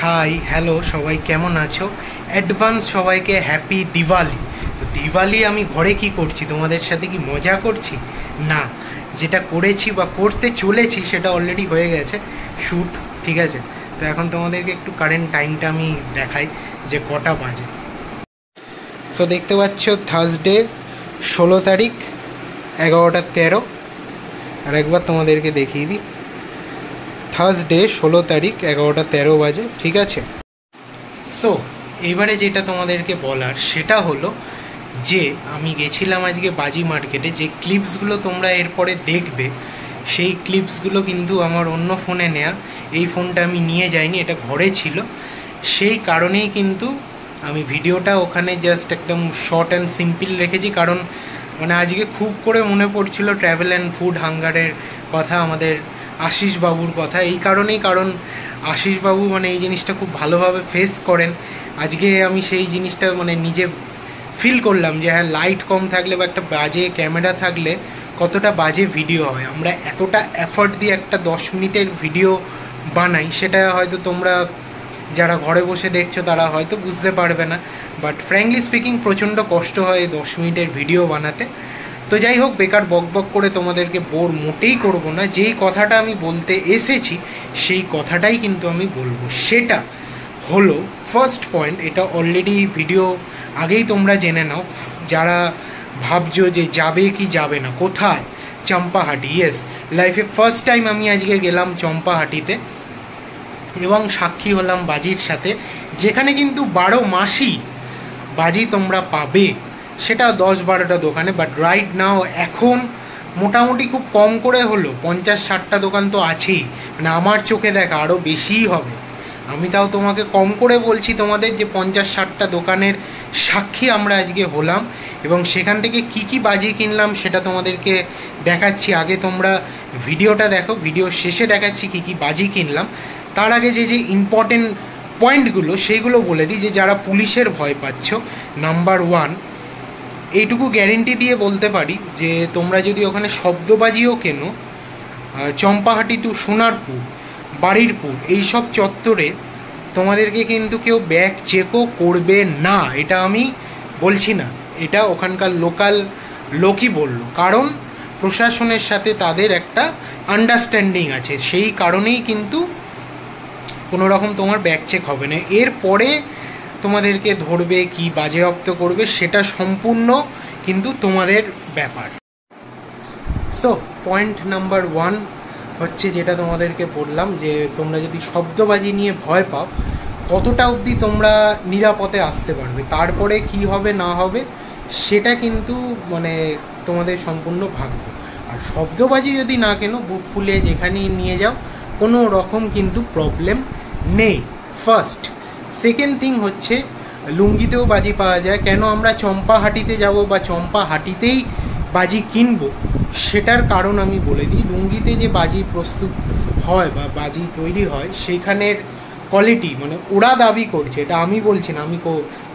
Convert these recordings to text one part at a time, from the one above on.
Hi hello সবাই কেমন আছো? অ্যাডভান্স সবাইকে হ্যাপি দিওয়ালি। তো দিওয়ালি আমি ঘরে কি করছি, তোমাদের সাথে কি মজা করছি? না, যেটা করেছি বা করতে চলেছি সেটা অলরেডি হয়ে গেছে শ্যুট, ঠিক আছে? তো এখন তোমাদেরকে একটু কারেন্ট টাইমটা আমি দেখাই যে কটা বাজে। সো দেখতে পাচ্ছ থার্সডে 16 তারিখ 11টা 13। আর একবার তোমাদেরকে দেখিয়ে দিই, থার্সডে 16 তারিখ 11টা 13 বাজে, ঠিক আছে? সো এইবারে যেটা তোমাদেরকে বলার সেটা হলো যে আমি গেছিলাম আজকে বাজি মার্কেটে। যে ক্লিপসগুলো তোমরা এরপরে দেখবে সেই ক্লিপসগুলো কিন্তু আমার অন্য ফোনে নেয়া, এই ফোনটা আমি নিয়ে যাইনি, এটা ঘরে ছিল। সেই কারণেই কিন্তু আমি ভিডিওটা ওখানে জাস্ট একদম শর্ট অ্যান্ড সিম্পল রেখেছি, কারণ মানে আজকে খুব করে মনে পড়ছিল ট্র্যাভেল অ্যান্ড ফুড হাঙ্গারের কথা, আমাদের আশিস বাবুর কথা। এই কারণেই, কারণ আশিস বাবু মানে এই জিনিসটা খুব ভালোভাবে ফেস করেন। আজকে আমি সেই জিনিসটা মানে নিজে ফিল করলাম যে হ্যাঁ, লাইট কম থাকলে বা একটা বাজে ক্যামেরা থাকলে কতটা বাজে ভিডিও হয়। আমরা এতটা এফর্ট দিয়ে একটা 10 মিনিটের ভিডিও বানাই, সেটা হয়তো তোমরা যারা ঘরে বসে দেখছো তারা হয়তো বুঝতে পারবে না, বাট ফ্র্যাঙ্কলি স্পিকিং প্রচণ্ড কষ্ট হয় 10 মিনিটের ভিডিও বানাতে। তো যাই হোক, বেকার বক বক করে তোমাদেরকে বোর মোটেই করব না। যেই কথাটা আমি বলতে এসেছি সেই কথাটাই কিন্তু আমি বলবো। সেটা হলো ফার্স্ট পয়েন্ট, এটা অলরেডি ভিডিও আগেই তোমরা জেনে নাও যারা ভাবছো যে যাবে কি যাবে না। কোথায়? চম্পাহাটি। ইয়েস, লাইফে ফার্স্ট টাইম আমি আজকে গেলাম চম্পাহাটিতে এবং সাক্ষী হলাম বাজির সাথে, যেখানে কিন্তু 12 মাসই বাজি তোমরা পাবে, সেটা 10-12টা দোকানে। বাট রাইট নাও এখন মোটামুটি খুব কম করে হলো 50-60টা দোকান তো আছেই, মানে আমার চোখে দেখা আরও বেশিই হবে। আমি তাও তোমাকে কম করে বলছি তোমাদের যে 50-60টা দোকানের সাক্ষী আমরা আজকে হলাম। এবং সেখান থেকে কি কি বাজি কিনলাম সেটা তোমাদেরকে দেখাচ্ছি। আগে তোমরা ভিডিওটা দেখো, ভিডিও শেষে দেখাচ্ছি কি কি বাজি কিনলাম। তার আগে যে যে ইম্পর্টেন্ট পয়েন্টগুলো সেইগুলো বলে দিই, যে যারা পুলিশের ভয় পাচ্ছ, নাম্বার 1 এইটুকু গ্যারেন্টি দিয়ে বলতে পারি যে তোমরা যদি ওখানে শব্দবাজিও কেনো, চম্পাহাটি টু সোনারপুর, বারুইপুর এইসব চত্বরে তোমাদেরকে কিন্তু কেউ ব্যাগ চেকও করবে না। এটা আমি বলছি না, এটা ওখানকার লোকাল লোকই বলল, কারণ প্রশাসনের সাথে তাদের একটা আন্ডারস্ট্যান্ডিং আছে। সেই কারণেই কিন্তু কোনো রকম তোমার ব্যাগ চেক হবে না। এরপরে তোমাদেরকে ধরবে কি বাজেয়াপ্ত করবে সেটা সম্পূর্ণ কিন্তু তোমাদের ব্যাপার। সো পয়েন্ট নাম্বার 1 হচ্ছে যেটা তোমাদেরকে বললাম, যে তোমরা যদি শব্দবাজি নিয়ে ভয় পাও ততটা অবধি তোমরা নিরাপদে আসতে পারবে। তারপরে কি হবে না হবে সেটা কিন্তু মানে তোমাদের সম্পূর্ণ ভাগ্য। আর শব্দবাজি যদি না কেন, বুক ফুলে যেখানেই নিয়ে যাও, কোনো রকম কিন্তু প্রবলেম নেই। ফার্স্ট। সেকেন্ড থিং হচ্ছে লুঙ্গিতেও বাজি পাওয়া যায়। কেন আমরা চম্পাহাটিতে যাব বা চম্পাহাটিতেই বাজি কিনবো সেটার কারণ আমি বলে দিই। লুঙ্গিতে যে বাজি প্রস্তুত হয় বা বাজি তৈরি হয় সেইখানের কোয়ালিটি মানে ওরা দাবি করছে, এটা আমি বলছি না, আমি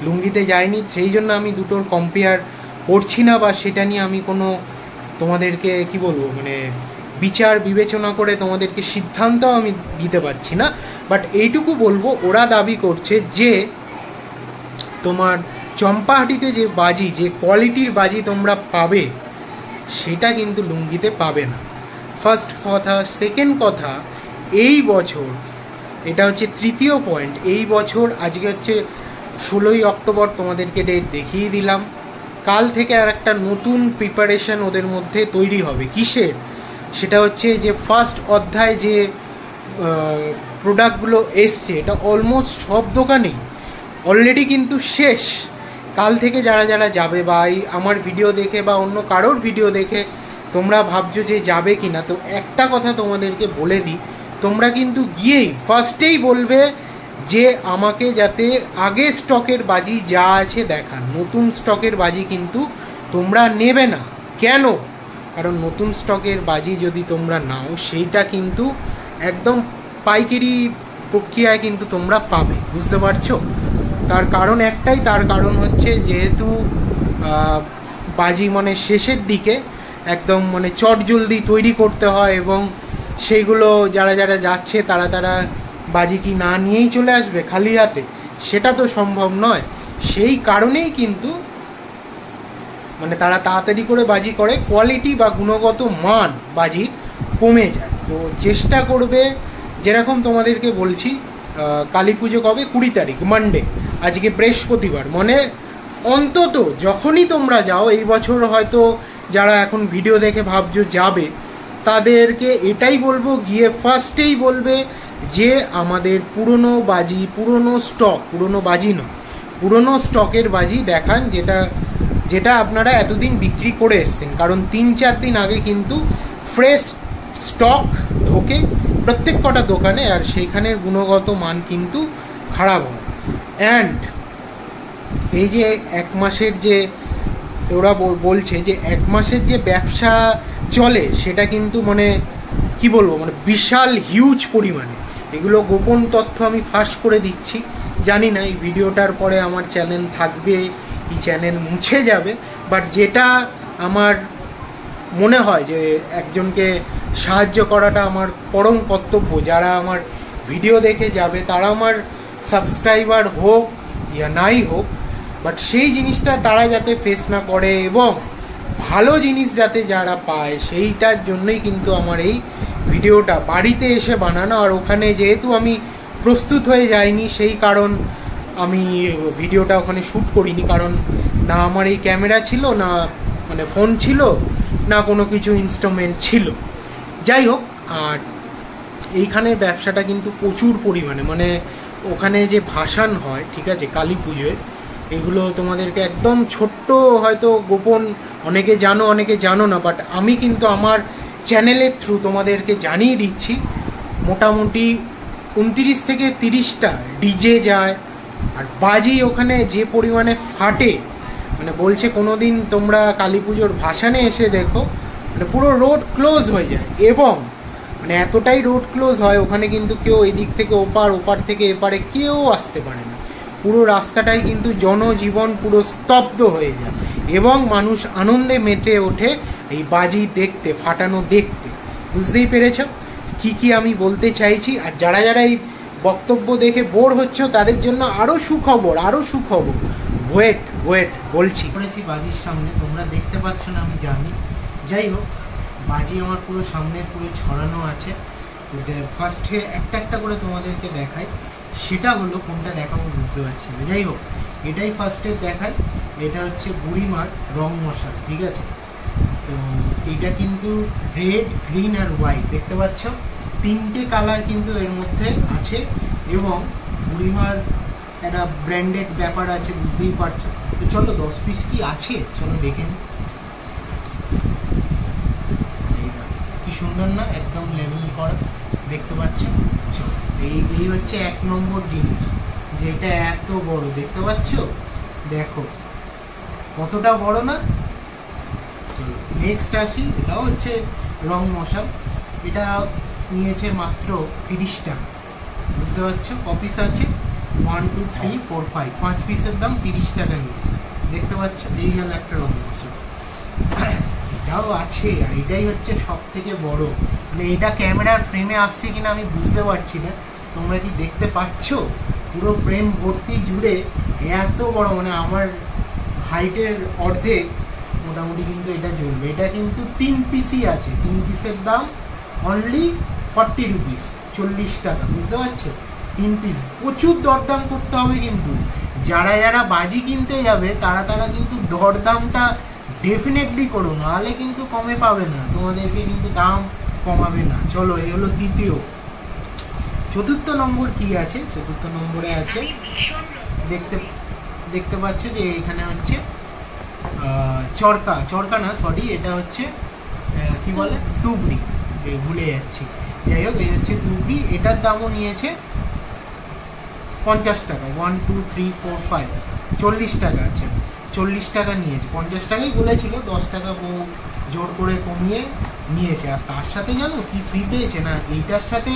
লুঙ্গিতে যাইনি, সেই জন্য আমি দুটোর কম্পেয়ার করছি না বা সেটা নিয়ে আমি কোনো তোমাদেরকে কি বলবো মানে বিচার বিবেচনা করে তোমাদেরকে সিদ্ধান্তও আমি দিতে পারছি না। বাট এইটুকু বলবো, ওরা দাবি করছে যে তোমার চম্পাহাটিতে যে বাজি, যে কোয়ালিটির বাজি তোমরা পাবে সেটা কিন্তু লুঙ্গিতে পাবে না। ফার্স্ট কথা। সেকেন্ড কথা, এই বছর, এটা হচ্ছে তৃতীয় পয়েন্ট, এই বছর আজকে হচ্ছে 16ই অক্টোবর, তোমাদেরকে ডেট দেখিয়ে দিলাম। কাল থেকে আর একটা নতুন প্রিপারেশন ওদের মধ্যে তৈরি হবে। কিসের? সেটা হচ্ছে যে ফার্স্ট অধ্যায় যে প্রোডাক্টগুলো এসছে এটা অলমোস্ট সব দোকানেই অলরেডি কিন্তু শেষ। কাল থেকে যারা যারা যাবে বা আমার ভিডিও দেখে বা অন্য কারোর ভিডিও দেখে তোমরা ভাবছো যে যাবে কি না, তো একটা কথা তোমাদেরকে বলে দিই, তোমরা কিন্তু গিয়েই ফার্স্টেই বলবে যে আমাকে যাতে আগে স্টকের বাজি যা আছে দেখান। নতুন স্টকের বাজি কিন্তু তোমরা নেবে না। কেন? কারণ নতুন স্টকের বাজি যদি তোমরা নাও সেইটা কিন্তু একদম পাইকারি প্রক্রিয়ায় কিন্তু তোমরা পাবে, বুঝতে পারছো? তার কারণ একটাই, তার কারণ হচ্ছে যেহেতু বাজি মানে শেষের দিকে একদম মানে চটজলদি তৈরি করতে হয় এবং সেইগুলো যারা যারা যাচ্ছে তারা বাজি কি না নিয়েই চলে আসবে খালি হাতে? সেটা তো সম্ভব নয়। সেই কারণেই কিন্তু মানে তারা তাড়াতাড়ি করে বাজি করে, কোয়ালিটি বা গুণগত মান বাজি কমে যায়। তো চেষ্টা করবে, যেরকম তোমাদেরকে বলছি, কালী পুজো কবে? 20 তারিখ, মানডে, আজকে বৃহস্পতিবার, মানে অন্তত যখনই তোমরা যাও, এই বছর হয়তো যারা এখন ভিডিও দেখে ভাবছো যাবে, তাদেরকে এটাই বলবো, গিয়ে ফার্স্টেই বলবে যে আমাদের পুরনো বাজি, পুরনো স্টক, পুরনো বাজি নয়, পুরনো স্টকের বাজি দেখান, যেটা আপনারা এতদিন বিক্রি করে এসছেন। কারণ 3-4 দিন আগে কিন্তু ফ্রেশ স্টক ঢোকে প্রত্যেক কটা দোকানে, আর সেইখানের গুণগত মান কিন্তু খারাপ হয়। অ্যান্ড এই যে 1 মাসের যে ওরা বলছে যে 1 মাসের যে ব্যবসা চলে, সেটা কিন্তু মানে কি বলবো, মানে বিশাল হিউজ পরিমাণে। এগুলো গোপন তথ্য আমি ফাঁস করে দিচ্ছি, জানি না এই ভিডিওটার পরে আমার চ্যানেল থাকবে কি চ্যানেল মুছে যাবে, বাট যেটা আমার মনে হয় যে একজনকে সাহায্য করাটা আমার পরম কর্তব্য। যারা আমার ভিডিও দেখে যাবে তারা আমার সাবস্ক্রাইবার হোক ইয়া নাই হোক, বাট সেই জিনিসটা তারা যাতে ফেস না করে এবং ভালো জিনিস যাতে যারা পায়, সেইটার জন্যই কিন্তু আমার এই ভিডিওটা বাড়িতে এসে বানানো। আর ওখানে যেহেতু আমি প্রস্তুত হয়ে যাইনি, সেই কারণ আমি ভিডিওটা ওখানে শ্যুট করিনি, কারণ না আমার এই ক্যামেরা ছিল, না মানে ফোন ছিল, না কোনো কিছু ইনস্ট্রুমেন্ট ছিল। যাই হোক, আর এইখানের ব্যবসাটা কিন্তু প্রচুর পরিমাণে, মানে ওখানে যে ভাসান হয়, ঠিক আছে, কালী পুজোয়, এগুলো তোমাদেরকে একদম ছোট্ট হয়তো গোপন, অনেকে জানো অনেকে জানো না, বাট আমি কিন্তু আমার চ্যানেলের থ্রু তোমাদেরকে জানিয়ে দিচ্ছি। মোটামুটি 29 থেকে 30টা ডিজে যায়, আর বাজি ওখানে যে পরিমাণে ফাটে, মানে বলছে কোনো দিন তোমরা কালী পুজোর ভাসানে এসে দেখো, মানে পুরো রোড ক্লোজ হয়ে যায়। এবং মানে এতটাই রোড ক্লোজ হয় ওখানে, কিন্তু কেউ এদিক থেকে ওপার, ওপার থেকে এপারে কেউ আসতে পারে না। পুরো রাস্তাটাই কিন্তু জনজীবন পুরো স্তব্ধ হয়ে যায় এবং মানুষ আনন্দে মেতে ওঠে এই বাজি দেখতে, ফাটানো দেখতে। বুঝতেই পেরেছ কি আমি বলতে চাইছি? আর যারা যারা এই বক্তব্য দেখে বোর হচ্ছ, তাদের জন্য আরও সুখবর, ওয়েট বলছি। করেছি বাজির সামনে, তোমরা দেখতে পাচ্ছ না আমি জানি। যাই হোক, বাজি আমার পুরো সামনে পুরো ছড়ানো আছে। ফার্স্টে একটা করে তোমাদেরকে দেখাই, সেটা হলো কোনটা দেখাবো বুঝতে পারছি না। যাই হোক, এটাই ফার্স্টে দেখাই। এটা হচ্ছে বুড়িমার রং মশাল, ঠিক আছে। তো এটা কিন্তু রেড, গ্রিন আর হোয়াইট, দেখতে পাচ্ছ 3টে কালার কিন্তু এর মধ্যে আছে। এবং বুড়িমার একটা ব্র্যান্ডেড ব্যাপার আছে, বুঝতেই পারছো। তো চলো 10 পিস কি আছে চলো দেখে নিই। কি সুন্দর না, একদম লেভেল করা, দেখতে পাচ্ছ। এই হচ্ছে 1 নম্বর জিনিস, যেটা এত বড়, দেখতে পাচ্ছ, দেখো কতটা বড় না। চলো নেক্সট আসি। এটাও হচ্ছে রং মশাল, এটা নিয়েছে মাত্র 30 টাকা, বুঝতে পারছো। কপিস আছে 1 2 3 4 5, 5 পিসের দাম 30 টাকা নিয়েছে, দেখতে পাচ্ছ। এই গেল একটা রং মশাল, এটাও আছে। আর এটাই হচ্ছে সব থেকে বড়, মানে এটা ক্যামেরার ফ্রেমে আসছে কিনা আমি বুঝতে পারছি না, তোমরা কি দেখতে পাচ্ছ? পুরো ফ্রেম ভর্তি জুড়ে এত বড়, মানে আমার হাইটের অর্ধেক মোটামুটি কিন্তু এটা জ্বলবে। এটা কিন্তু 3 পিসই আছে, 3 পিসের দাম অনলি 40 রুপিস, 40 টাকা, বুঝতে পারছো। 3 পিস, প্রচুর দরদাম করতে হবে কিন্তু। যারা বাজি কিনতে যাবে তারা কিন্তু দরদামটা ডেফিনেটলি করো, নাহলে কিন্তু কমে পাবে না, তোমাদেরকে কিন্তু দাম কমাবে না। চলো, এই হলো দ্বিতীয়। চতুর্থ নম্বর কি আছে? চতুর্থ নম্বরে আছে, দেখতে পাচ্ছ যে এখানে হচ্ছে চরকা না, সরি, এটা হচ্ছে কি বলে, তুবড়ি, ভুলে যাচ্ছি। যাই হোক, এই হচ্ছে তুবড়ি। এটার দামও নিয়েছে 50 টাকা, 1 2 3 4 5, 40 টাকা আছে, 40 টাকা নিয়েছে। 50 টাকাই বলেছিল, 10 টাকা জোর করে কমিয়ে নিয়েছে। আর তার সাথে জানো কি ফ্রি পেয়েছে? না, এইটার সাথে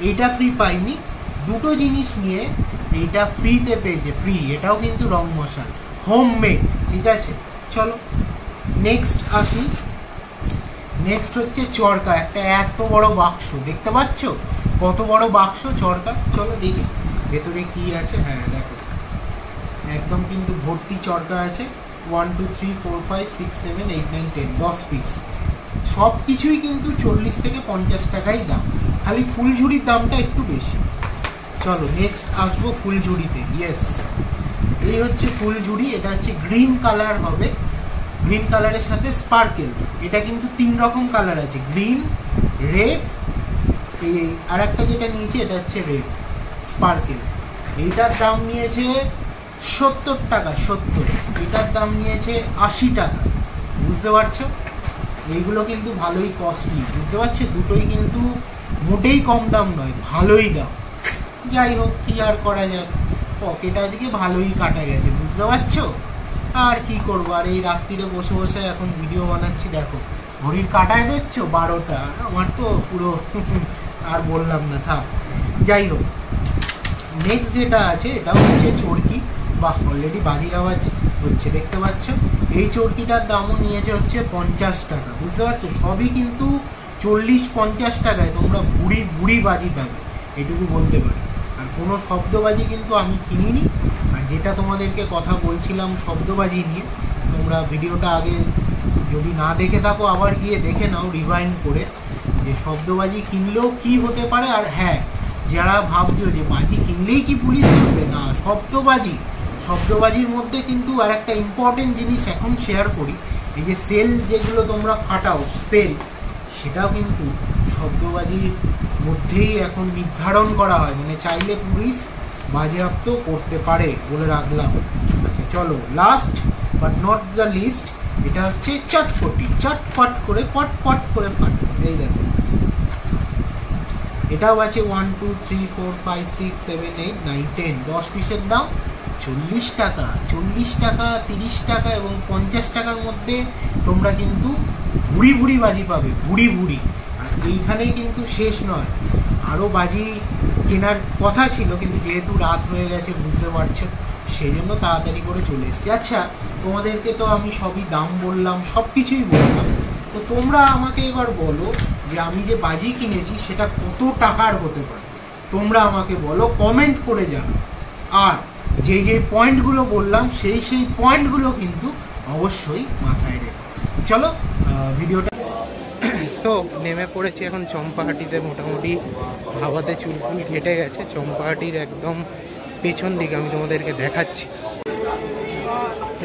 এইটা ফ্রি পাইনি, দুটো জিনিস নিয়ে এইটা ফ্রিতে পেয়েছে, ফ্রি। এটাও কিন্তু রং মশাল, হোমমেড, ঠিক আছে। চলো নেক্সট আসি। নেক্সট হচ্ছে চরকা, একটা এত বড় বাক্স, দেখতে পাচ্ছ, কত বড় বাক্স চরকা, চলো দেখি ভেতরে কি আছে। হ্যাঁ দেখো একদম কিন্তু ভর্তি চরকা আছে। 1 2 3 4 5 6 7 8 9 10 10 পিস। সব কিছুই কিন্তু 40 থেকে 50 টাকাই দাম, খালি ফুলঝুরির দামটা একটু বেশি। চলো নেক্সট আসবো ফুলঝুরিতে। ইয়েস, এই হচ্ছে ফুলঝুরি। এটা হচ্ছে গ্রিন কালার হবে, গ্রিন কালারের সাথে স্পার্কেল। এটা কিন্তু 3 রকম কালার আছে, গ্রিন, রেড, এই আর একটা যেটা নিয়েছে এটা হচ্ছে রেড স্পার্কেল। এইটার দাম নিয়েছে 70 টাকা, 70। এটার দাম নিয়েছে 80 টাকা। বুঝতে পারছো, এইগুলো কিন্তু ভালোই কস্টলি, বুঝতে পারছো, দুটোই কিন্তু মোটেই কম দাম নয়, ভালোই দাম। যাই হোক, কি আর করা যায়, পকেট আজকে ভালোই কাটা গেছে, বুঝতে পারছো। আর কি করবো, আর এই রাত্রিরে বসে বসে এখন ভিডিও বানাচ্ছি। দেখো ঘড়ির কাটায় দেখছো 12টা, আমার তো পুরো আর বললাম না, থাক। যাই হোক, নেক্সট যেটা আছে এটা হচ্ছে চরকি, বা অলরেডি বাজির আওয়াজ হচ্ছে দেখতে পাচ্ছ। এই চরকিটার দামও নিয়েছে হচ্ছে 50 টাকা, বুঝতে পারছো। সবই কিন্তু 40-50 টাকায় তোমরা বুড়ি বুড়ি বাজি পাবে, এটুকু বলতে পারি। আর কোনো শব্দবাজি কিন্তু আমি কিনিনি। আর যেটা তোমাদেরকে কথা বলছিলাম শব্দবাজি নিয়ে, তোমরা ভিডিওটা আগে যদি না দেখে থাকো আবার গিয়ে দেখে নাও রিভাইন্ড করে, যে শব্দবাজি কিনলেও কি হতে পারে। আর হ্যাঁ, যারা ভাবছো যে বাজি কিনলেই কি পুলিশ ধরবে, না, শব্দবাজির মধ্যে কিন্তু আর একটা ইম্পর্টেন্ট জিনিস এখন শেয়ার করি। এই যে সেল যেগুলো তোমরা ফাটাও সেল, সেটাও কিন্তু শব্দবাজির মধ্যেই এখন নির্ধারণ করা হয়, মানে চাইলে পুলিশ বাজেয়াপ্ত করতে পারে, বলে রাখলাম। আচ্ছা চলো, last but not the least, এটা হচ্ছে চটপটি, চটপট করে পটপট করে ফাট। এই দেখো এটাও আছে 1 2 3 4 5 6 7 8 9 10 10 পিসের দাম 40 টাকা। 40 টাকা, 30 টাকা এবং 50 টাকার মধ্যে তোমরা কিন্তু ভুড়ি ভুড়ি বাজি পাবে, ভুড়ি ভুড়ি। আর এইখানেই কিন্তু শেষ নয়, আরও বাজি কেনার কথা ছিল, কিন্তু যেহেতু রাত হয়ে গেছে বুঝতে পারছো, সেই জন্য তাড়াতাড়ি করে চলে এসেছি। আচ্ছা, তোমাদেরকে তো আমি সবই দাম বললাম, সব কিছুই বললাম, তো তোমরা আমাকে এবার বলো যে আমি যে বাজি কিনেছি সেটা কত টাকার হতে পারে, তোমরা আমাকে বলো, কমেন্ট করে জানাও। আর যে যে পয়েন্টগুলো বললাম সেই পয়েন্টগুলো কিন্তু অবশ্যই মাথায় রেখো। চলো ভিডিওটা তো নেমে পড়েছি এখন চম্পাহাটিতে। মোটামুটি হাওয়াতে চুলফুল ঘেটে গেছে। চম্পাহাটির একদম পেছন দিকে আমি তোমাদেরকে দেখাচ্ছি।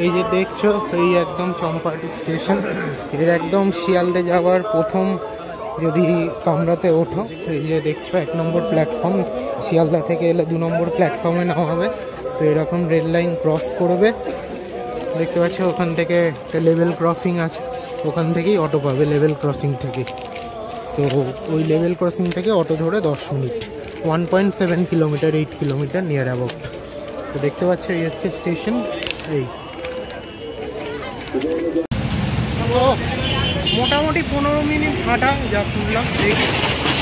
এই যে দেখছো, এই একদম চম্পাহাটি স্টেশন। এর একদম শিয়ালদে যাওয়ার প্রথম যদি কামরাতে ওঠো, এই যে দেখছো 1 নম্বর প্ল্যাটফর্ম। শিয়ালদা থেকে এলে 2 নম্বর প্ল্যাটফর্মে নামাবে। তো এরকম রেল লাইন ক্রস করবে, দেখতে পাচ্ছ ওখান থেকে একটা লেভেল ক্রসিং আছে, ওখান থেকেই অটো পাবে লেভেল ক্রসিং থেকে। তো ওই লেভেল ক্রসিং থেকে অটো ধরে 10 minute, 1.7 kilometre, 8 kilometre near about. তো দেখতে পাচ্ছ এই হচ্ছে স্টেশন। এই মোটামুটি 15 মিনিট হাঁটা যা শুনলাম, দেখি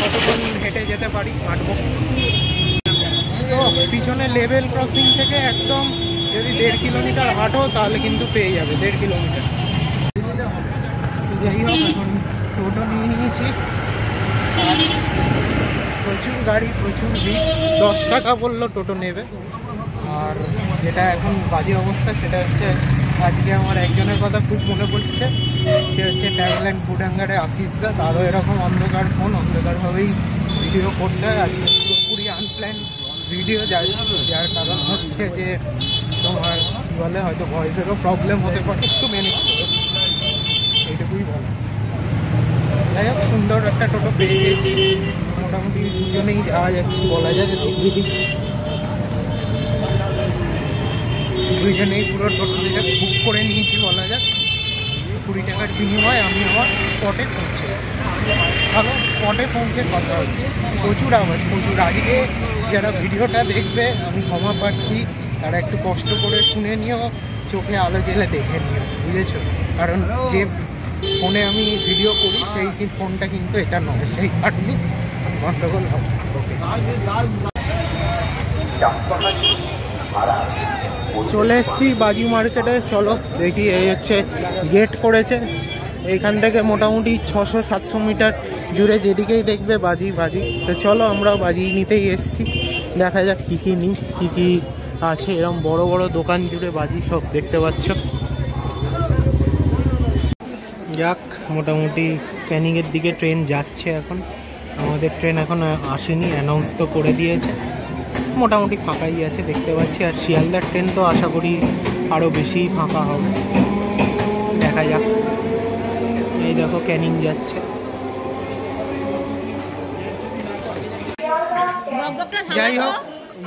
কতক্ষণ হেঁটে যেতে পারি, হাঁটবো। তো পিছনে লেভেল ক্রসিং থেকে একদম যদি 1.5 কিলোমিটার হাঁটো তাহলে কিন্তু পেয়ে যাবে 1.5 কিলোমিটার। যাই হোক, এখন টোটো নিয়ে নিয়েছি, প্রচুর গাড়ি, প্রচুর ভিড়। 10 টাকা বললো টোটো নেবে। আর যেটা এখন বাজে অবস্থা সেটা হচ্ছে, আজকে আমার একজনের কথা খুব মনে পড়ছে, সে হচ্ছে ট্রাভেল অ্যান্ড ফুড হ্যাঙ্গারে আশিসদা। তারও এরকম অন্ধকার ফোন, অন্ধকারভাবেই ভিডিও করতে হয়। আজকে পুরোপুরি আনপ্ল্যান ভিডিও, যার কারণ হচ্ছে যে তোমার কী বলে, হয়তো ভয়েসেরও প্রবলেম হতে পারে, একটু ম্যানেজ করো, এইটুকুই বলো। যাই হোক, সুন্দর একটা টোটো পেয়ে গেছি, মোটামুটি দুজনেই যাওয়া যাচ্ছে বলা যায়। দিদি দুজনেই পুরো টোটো থেকে বুক করে নিয়েছি বলা যাক। 20 টাকার বিনিময়ে আমি আমার স্পটে পৌঁছে, ভালো স্পটে পৌঁছে কথা হচ্ছে। প্রচুর আওয়াজ, প্রচুর। আজকে যারা ভিডিওটা দেখবে, আমি ক্ষমা প্রার্থী, তারা একটু কষ্ট করে শুনে নিও, চোখে আলো জেলে দেখে নিও, বুঝেছো? কারণ যে ফোনে আমি ভিডিও করি সেই ফোনটা কিন্তু এটা নয়, সেই কারণে গন্ডগোল হবে। ওকে, চলে এসছি বাজি মার্কেটে। চলো দেখি, এই হচ্ছে গেট করেছে, এইখান থেকে মোটামুটি 600-700 মিটার জুড়ে যেদিকেই দেখবে বাজি বাজি। তো চলো আমরাও বাজি নিতেই এসছি, দেখা যাক কী কী নিই, কী কী আছে। এরকম বড় বড় দোকান জুড়ে বাজি সব দেখতে পাচ্ছ। যাক, মোটামুটি ক্যানিংয়ের দিকে ট্রেন যাচ্ছে এখন। আমাদের ট্রেন এখন আসেনি, অ্যানাউন্স তো করে দিয়েছে। মোটামুটি ফাঁকাই আছে দেখতে পাচ্ছি। আর শিয়ালদার ট্রেন তো আশা করি আরও বেশি ফাঁকা হবে, দেখা যাক। এই দেখো ক্যানিং যাচ্ছে। যাই হোক,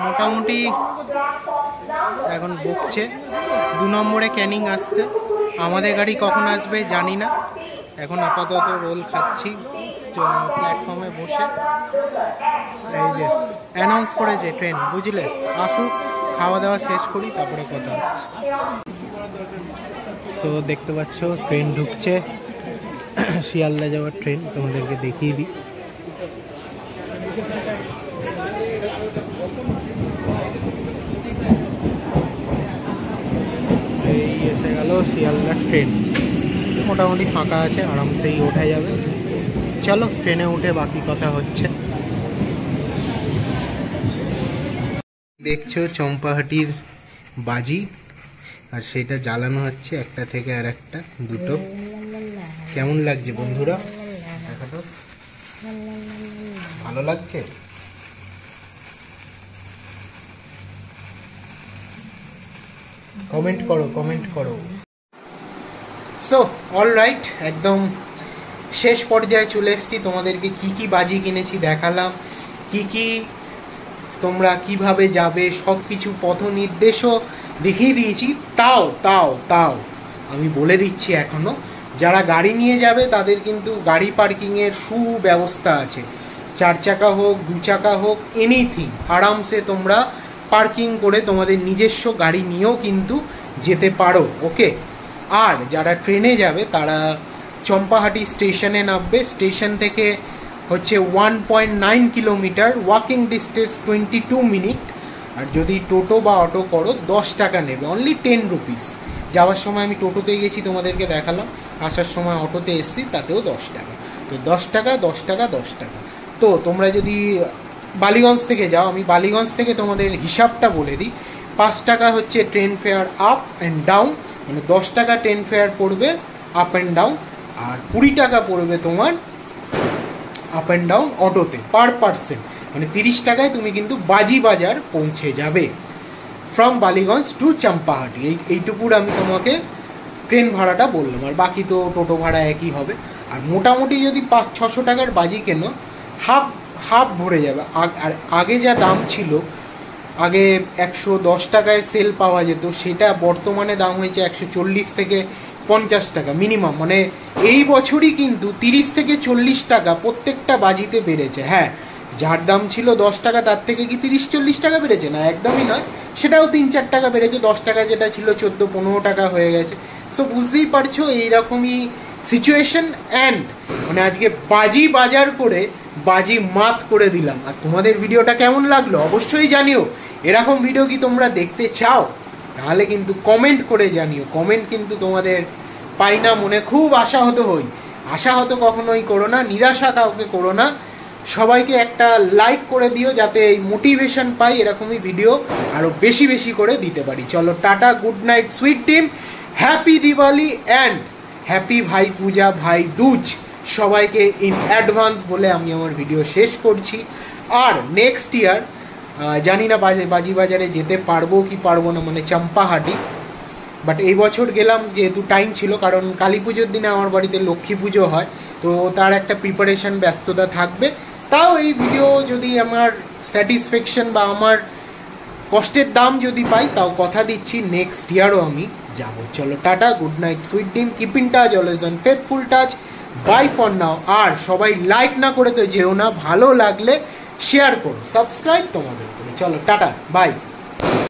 মোটামুটি এখন বকছে। 2 নম্বরে ক্যানিং আসছে, আমাদের গাড়ি কখন আসবে জানি না। এখন আপাতত রোল খাচ্ছি প্ল্যাটফর্মে বসে। এই যে অ্যানাউন্স করেছে ট্রেন, বুঝলে, আসুক, খাওয়া দাওয়া শেষ করি তারপরে কথা হচ্ছে। তো দেখতে পাচ্ছ ট্রেন ঢুকছে, শিয়ালদা যাওয়ার ট্রেন, তোমাদেরকে দেখিয়ে দিই। এই এসে গেল শিয়ালদার ট্রেন, মোটামুটি ফাঁকা আছে, আরামসেই ওঠা যাবে। চলো ট্রেনে উঠে বাকি কথা হচ্ছে। দেখছো চম্পাহাটির বাজি, আর সেটা জ্বালানো হচ্ছে একটা থেকে আর একটা, দুটো। কেমন লাগছে বন্ধুরা, দেখো তো, ভালো লাগছে? কমেন্ট করো, কমেন্ট করো। সো অলরাইট, একদম শেষ পর্যায়ে চলে এসেছি। তোমাদেরকে কি কি বাজি কিনেছি দেখালাম, কি কি তোমরা কিভাবে যাবে সব কিছু পথ নির্দেশও দেখিয়ে দিয়েছি। তাও তাও তাও আমি বলে দিচ্ছি, এখনও যারা গাড়ি নিয়ে যাবে তাদের কিন্তু গাড়ি পার্কিংয়ের সুব্যবস্থা আছে। 4 চাকা হোক, 2 চাকা হোক, এনিথিং আরামসে তোমরা পার্কিং করে তোমাদের নিজস্ব গাড়ি নিয়েও কিন্তু যেতে পারো। ওকে, আর যারা ট্রেনে যাবে তারা চম্পাহাটি স্টেশনে নামবে। স্টেশন থেকে হচ্ছে 1.9 কিলোমিটার, ওয়াকিং ডিস্টেন্স 22 মিনিট। আর যদি টোটো বা অটো করো 10 টাকা নেবে, অনলি 10 রুপিস। যাওয়ার সময় আমি টোটোতে গেছি, তোমাদেরকে দেখালাম, আসার সময় অটোতে এসেছি, তাতেও 10 টাকা। তো 10 টাকা 10 টাকা 10 টাকা। তো তোমরা যদি বালিগঞ্জ থেকে যাও, আমি বালিগঞ্জ থেকে তোমাদের হিসাবটা বলে দিই। 5 টাকা হচ্ছে train fair up and down, মানে 10 টাকা ট্রেন ফেয়ার পড়বে আপ অ্যান্ড ডাউন, আর 20 টাকা পড়বে তোমার আপ অ্যান্ড ডাউন অটোতে পার পার্সন। মানে 30 টাকায় তুমি কিন্তু বাজি বাজার পৌঁছে যাবে ফ্রম বালিগঞ্জ টু চম্পাহাটি। এইটুকুর আমি তোমাকে ট্রেন ভাড়াটা বললাম, আর বাকি তো টোটো ভাড়া একই হবে। আর মোটামুটি যদি 500-600 টাকার বাজি কেনো, হাফ ভরে যাবে। আর আগে যা দাম ছিল, আগে 110 টাকায় সেল পাওয়া যেত, সেটা বর্তমানে দাম হয়েছে 140 থেকে 50 টাকা মিনিমাম। মানে এই বছরই কিন্তু 30 থেকে 40 টাকা প্রত্যেকটা বাজিতে বেড়েছে। হ্যাঁ, যার দাম ছিল 10 টাকা তার থেকে কি 30-40 টাকা বেড়েছে? না, একদমই নয়, সেটাও 3-4 টাকা বেড়েছে। 10 টাকা যেটা ছিল 14-15 টাকা হয়ে গেছে। সো বুঝতেই পারছো এইরকমই সিচুয়েশন। অ্যান্ড মানে আজকে বাজি বাজার করে বাজি মাত করে দিলাম। আর তোমাদের ভিডিওটা কেমন লাগলো অবশ্যই জানিও। এরকম ভিডিও কি তোমরা দেখতে চাও? তাহলে কিন্তু কমেন্ট করে জানিও। কমেন্ট কিন্তু তোমাদের পাই না, মনে খুব আশাহত হই। আশাহত কখনোই করো না, নিরাশা কাউকে করো না। সবাইকে একটা লাইক করে দিও, যাতে এই মোটিভেশন পাই এরকমই ভিডিও আরও বেশি বেশি করে দিতে পারি। চলো tata, good night sweet team, happy Diwali and happy ভাই পূজা, ভাই দুজ সবাইকে ইন অ্যাডভান্স বলে আমি আমার ভিডিও শেষ করছি। আর নেক্সট ইয়ার জানি না বাজি বাজারে যেতে পারবো কি পারবো না, মানে চম্পাহাটি। বাট এই বছর গেলাম যেহেতু টাইম ছিল, কারণ কালী পুজোর দিনে আমার বাড়িতে লক্ষ্মী পুজো হয়, তো তার একটা প্রিপারেশন ব্যস্ততা থাকবে। তাও এই ভিডিও যদি আমার স্যাটিসফ্যাকশন বা আমার কষ্টের দাম যদি পাই, তাও কথা দিচ্ছি নেক্সট ইয়ারও আমি যাব। চলো tata, good night sweet dream, keep in touch, always on faithful touch, bye for now. আর সবাই লাইক না করে তো যেও না, ভালো লাগলে শেয়ার করো, সাবস্ক্রাইব তোমাদের করে। চলো টাটা, বাই।